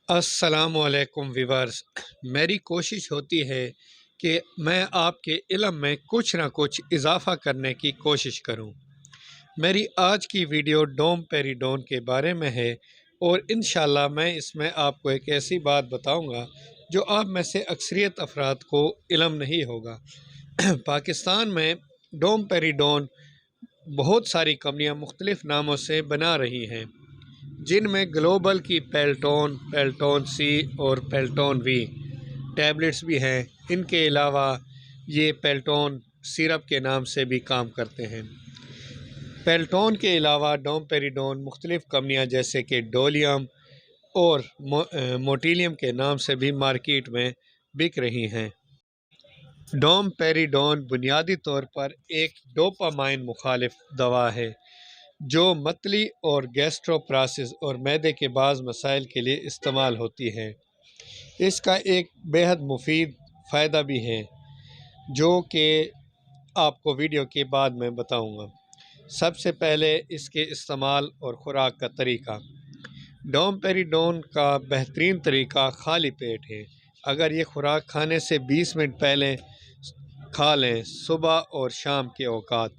السلام علیکم ویورز، میری کوشش ہوتی ہے کہ میں آپ کے علم میں کچھ نہ کچھ اضافہ کرنے کی کوشش کروں۔ میری آج کی ویڈیو ڈوم پیریڈون کے بارے میں ہے اور انشاءاللہ میں اس میں آپ کو ایک ایسی بات بتاؤں گا جو آپ میں سے اکثریت افراد کو علم نہیں ہوگا۔ پاکستان میں ڈوم پیریڈون بہت ساری کمپنیاں مختلف ناموں سے بنا رہی ہیں، جن میں گلوبل کی پیلٹون سی اور پیلٹون وی ٹیبلٹس بھی ہیں۔ ان کے علاوہ یہ پیلٹون سیرپ کے نام سے بھی کام کرتے ہیں۔ پیلٹون کے علاوہ ڈوم پیریڈون مختلف کمپنیاں جیسے کہ ڈولیم اور موٹیلیم کے نام سے بھی مارکیٹ میں بک رہی ہیں۔ ڈوم پیریڈون بنیادی طور پر ایک ڈوپامائن مخالف دوا ہے جو متلی اور گیسٹرو پراسس اور معدے کے بعض مسائل کے لیے استعمال ہوتی ہے۔ اس کا ایک بہت مفید فائدہ بھی ہے جو کہ آپ کو ویڈیو کے بعد میں بتاؤں گا۔ سب سے پہلے اس کے استعمال اور خوراک کا طریقہ۔ ڈوم پیریڈون کا بہترین طریقہ خالی پیٹ ہے۔ اگر یہ خوراک کھانے سے 20 منٹ پہلے کھا لیں، صبح اور شام کے اوقات،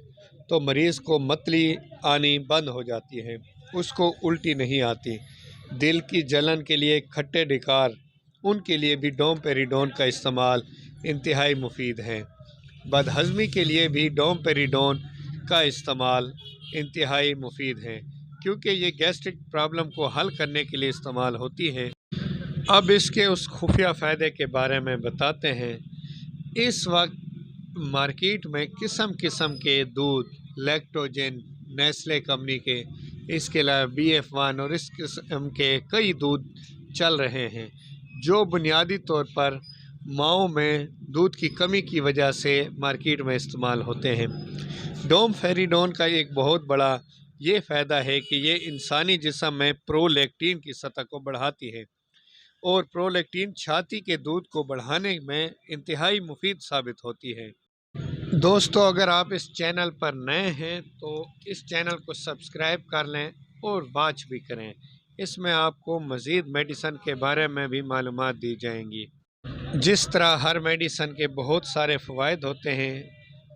تو مریض کو متلی آنی بند ہو جاتی ہے، اس کو الٹی نہیں آتی۔ دل کی جلن کے لیے کھٹے ڈکار، ان کے لیے بھی ڈوم پیریڈون کا استعمال انتہائی مفید ہے۔ بد ہضمی کے لیے بھی ڈوم پیریڈون کا استعمال انتہائی مفید ہے کیونکہ یہ گیسٹرک پرابلم کو حل کرنے کے لیے استعمال ہوتی ہے۔ اب اس کے اس خفیہ فائدے کے بارے میں بتاتے ہیں۔ اس وقت مارکیٹ میں قسم قسم کے دودھ، لیکٹوجن، نیسلے کمپنی کے، اس کے علاوہ BF1 اور اس قسم کے کئی دودھ چل رہے ہیں جو بنیادی طور پر ماؤں میں دودھ کی کمی کی وجہ سے مارکیٹ میں استعمال ہوتے ہیں۔ ڈوم پیریڈون کا ایک بہت بڑا یہ فائدہ ہے کہ یہ انسانی جسم میں پرولیکٹین کی سطح کو بڑھاتی ہے اور پرولیکٹین چھاتی کے دودھ کو بڑھانے میں انتہائی مفید ثابت ہوتی ہے۔ دوستو، اگر آپ اس چینل پر نئے ہیں تو اس چینل کو سبسکرائب کر لیں اور واچ بھی کریں۔ اس میں آپ کو مزید میڈیسن کے بارے میں بھی معلومات دی جائیں گی۔ جس طرح ہر میڈیسن کے بہت سارے فوائد ہوتے ہیں،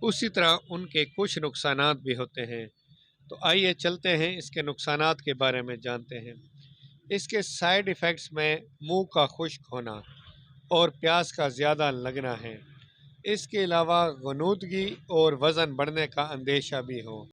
اسی طرح ان کے کچھ نقصانات بھی ہوتے ہیں۔ تو آئیے چلتے ہیں اس کے نقصانات کے بارے میں جانتے ہیں۔ اس کے سائیڈ ایفیکٹس میں منہ کا خشک ہونا اور پیاس کا زیادہ لگنا ہے۔ اس کے علاوہ غنودگی اور وزن بڑھنے کا اندیشہ بھی ہو۔